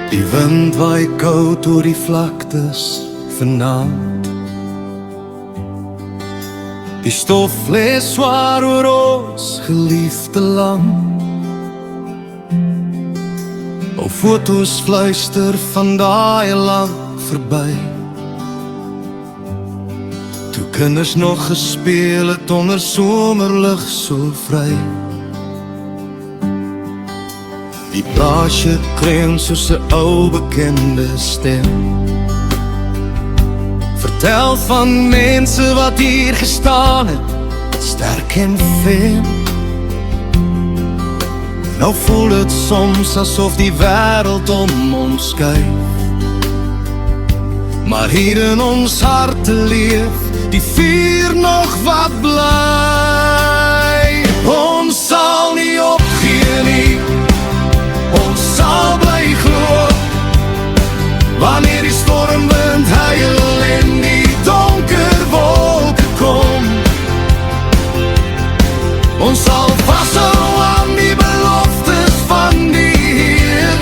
Die wind waai koud oor die vlaktes vanaand. Die stof lê swaar oor ons geliefde land. Ou foto's fluister van daai land verby. Toe kinders nog gespeel het onder somerlig so vry. Die plaasje kreun soos 'n ou bekende stem. Vertel van mense wat hier gestaan het, sterk en fijn. Nou voel het soms asof die wêreld om ons skuif. Maar hier in ons harte leef die vuur nog wat bly. Ons sal nie opgee nie, ons sal bly glo. Wanneer die stormwind huil en die donker wolke kom, ons sal vashou aan die beloftes van die Heer.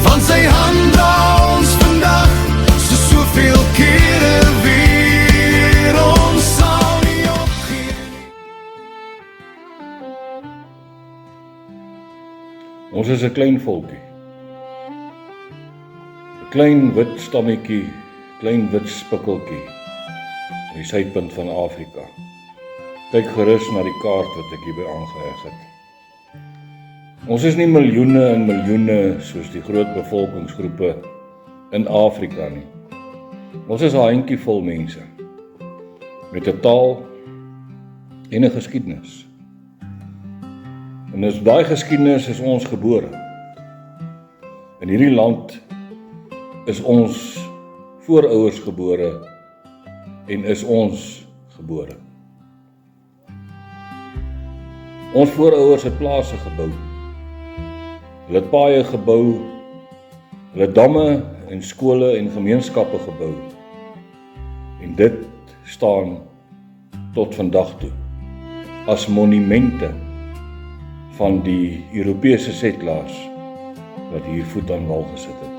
Want sy hand dra ons vandag so soveel kere weer. Ons sal nie opgee nie. Ons is 'n klein volkie. 'n Klein wit stammetjie, klein wit spikkeltjie aan die suidpunt van Afrika. Kyk gerus na die kaart wat ek hierby aangeheg het. Ons is nie miljoene en miljoene soos die groot bevolkingsgroepe in Afrika nie. Ons is 'n handjievol mense met 'n taal en 'n geskiedenis. En is daai geskiedenis is ons gebore. In hierdie land is ons voorouers gebore en is ons gebore. Ons voorouers het plase gebou. Hulle het paaie gebou, hulle het damme en skole en gemeenskappe gebou. En dit staan tot vandag toe as monumente van die Europese settlers wat hier voet aan wal gesit het.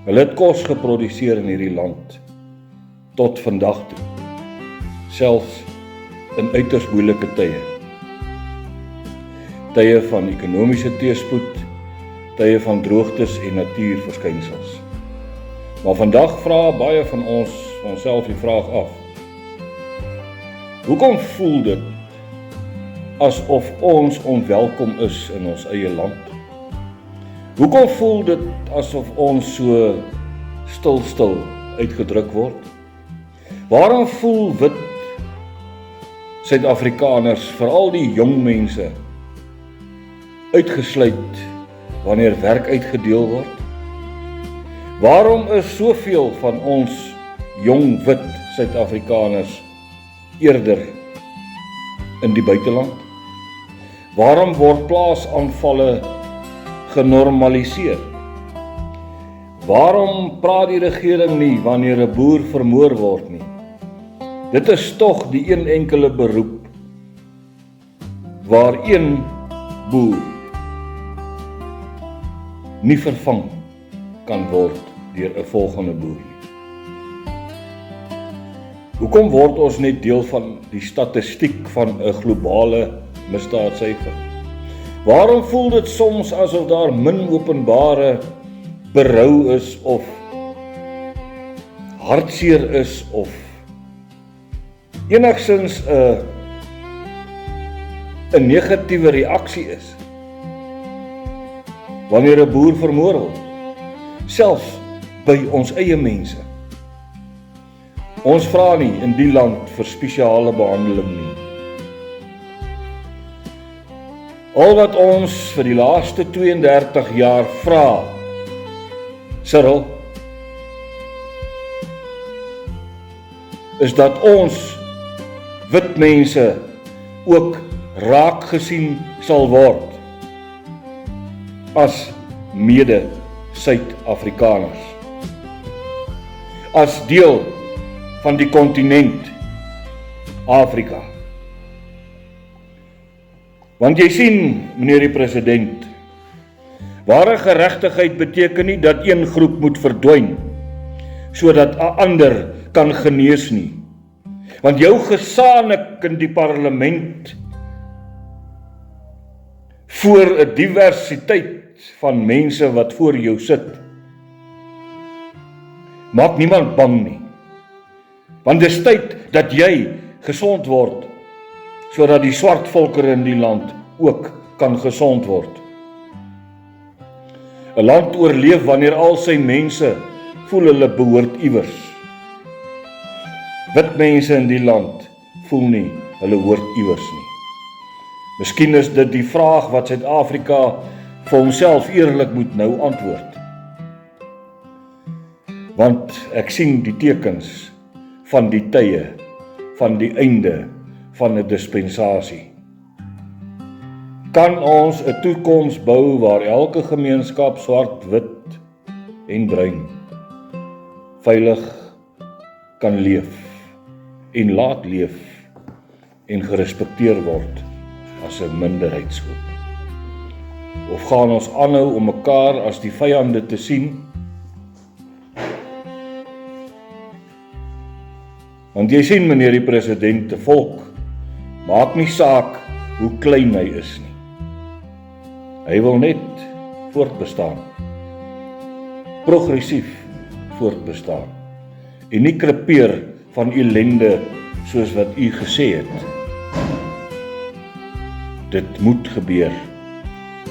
Hulle het kos geproduseer in hierdie land tot vandag toe, selfs in uiters moeilike tye. Tye van ekonomiese teëspoed, tye van droogtes en natuurverskynsels. Maar vandag vra baie van ons onsself die vraag af: hoekom voel dit asof ons onwelkom is in ons eie land? Hoekom voel dit asof ons so stil uitgedruk word? Waarom voel wit Suid-Afrikaners, veral die jong mense, uitgesluit wanneer werk uitgedeel word? Waarom is soveel van ons jong wit Suid-Afrikaners eerder in die buiteland? Waarom word plaasaanvalle genormaliseer? Waarom praat die regering nie wanneer 'n boer vermoor word nie? Dit is tog die een enkele beroep waar een boer nie vervang kan word deur 'n volgende boer nie. Hoekom word ons net deel van die statistiek van 'n globale misdaadsyfer? Waarom voel dit soms asof daar min openbare berou is of hartseer is of enigstens 'n negatiewe reaksie is wanneer 'n boer vermoor word, selfs by ons eie mense? Ons vra nie in die land vir spesiale behandeling nie. Al wat ons vir die laaste 32 jaar vra, Cyril, is dat ons wit mense ook raak gesien sal word as mede-Suid-Afrikaners, as deel van die kontinent Afrika. Want jy sien, meneer die president, Ware geregtigheid beteken nie dat een groep moet verdwyn, sodat 'n ander kan genees nie. Want jou gesaanik in die parlement voor 'n diversiteit van mense wat voor jou sit, maak niemand bang nie. Want dis tyd dat jy gesond word, sodat die swart volkere in die land ook kan gesond word. 'n Land oorleef wanneer al sy mense voel hulle behoort iewers. Wit mense in die land voel nie hulle hoort iewers nie. Miskien is dit die vraag wat Suid-Afrika vir homself eerlik moet nou antwoord. Want ek sien die tekens van die tye, van die einde van 'n dispensasie. Kan ons 'n toekoms bou waar elke gemeenskap swart, wit en bruin veilig kan leef en laat leef en gerespekteer word as 'n minderheidsgroep? Of gaan ons aanhou om mekaar as die vyande te sien? Want jy sien, meneer die president, die volk maak nie saak hoe klein hy is nie. Hy wil net voortbestaan, progressief voortbestaan, en nie krepeer van ellende soos wat u gesê het. Dit moet gebeur,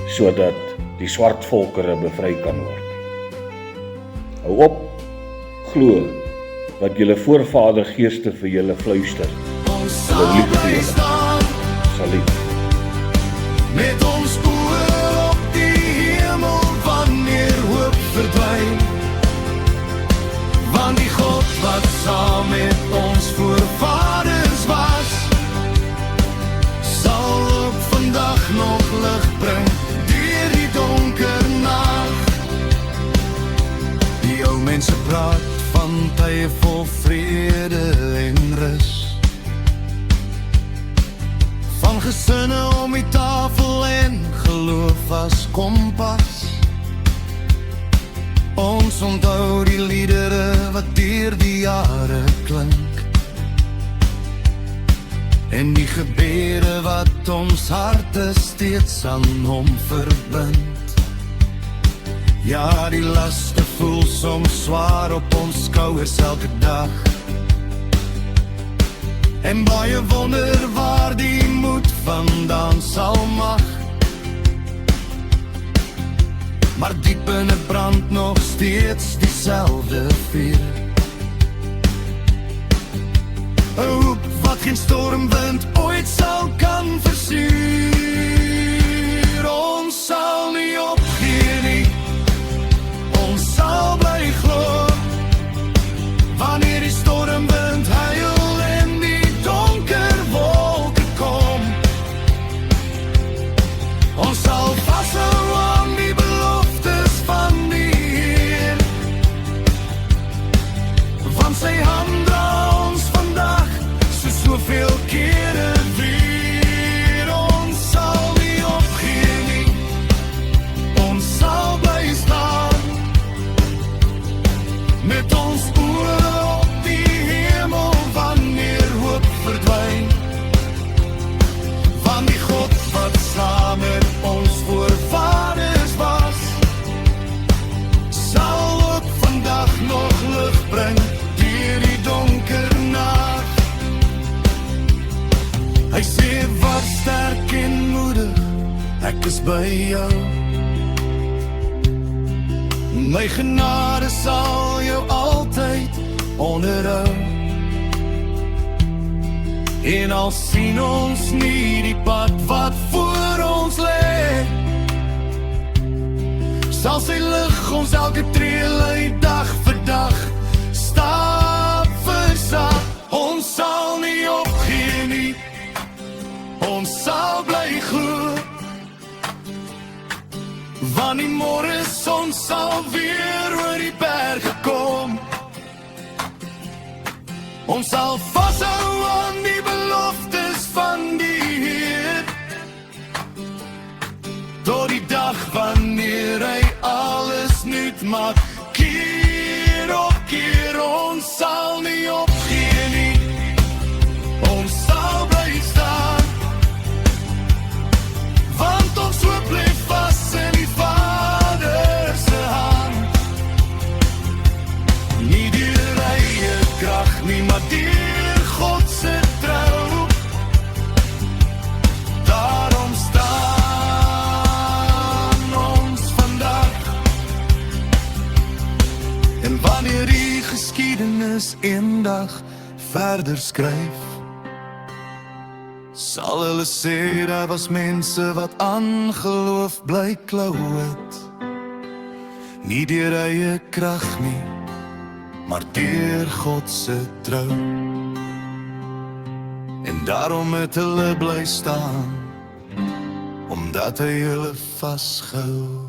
sodat die swart volkere bevry kan word. Hou op, glo wat julle voorvadergeeste vir julle fluister. Ons sal bly staan, Salut. met ons oë op die hemel wanneer hoop verdwyn. Want die God wat saam met ons voorvaders was, sal ook vandag nog lig bring deur die donker nag. Die ou mense praat van tye vol vrede en rus, van gesinne om die tafel en geloof as kompas. Ons onthou die liedere wat deur die jare klink, en die gebede wat ons harte steeds aan hom verbind. Ja, die laste voel soms swaar op ons skouers elke dag, en baie wonder waar die moed vandaan sal mag. Maar diep binne brand nog steeds dieselfde vuur, 'n hoop wat geen stormwind ooit sal kan versuur. Ons sal nie opgee nie, ons sal bly glo, wanneer die stormwind huil en die donker wolke kom. Ons sal vashou aan die beloftes van die Heer, want sy hand dra ons vandag so soveel kere weer. Ons sal nie opgee nie, ons sal bly staan, met ons oë op die hemel wanneer hoop verdwyn. Van die God wat saam met ons voorvaders was, sal ook vandag nog lig bring deur die donker nag. Hy sê, was sterk en moedig, ek is by jou. My genade sal jou altyd onderhou. En al sien ons nie die pad wat voor ons lê, sal sy lig ons elke tree lei dag vir dag, stap vir stap. Ons sal nie opgee nie, ons sal bly glo, want die môre son sal weer oor die berge kom. Ons sal vashou aan die beloftes van die Heer, tot die dag wanneer geskiedenis eendag verder skryf, sal hulle sê daar was mense wat aan geloof bly klou het, nie deur eie krag nie, maar deur God se trou. En daarom het hulle bly staan, omdat hy hulle vasgehou.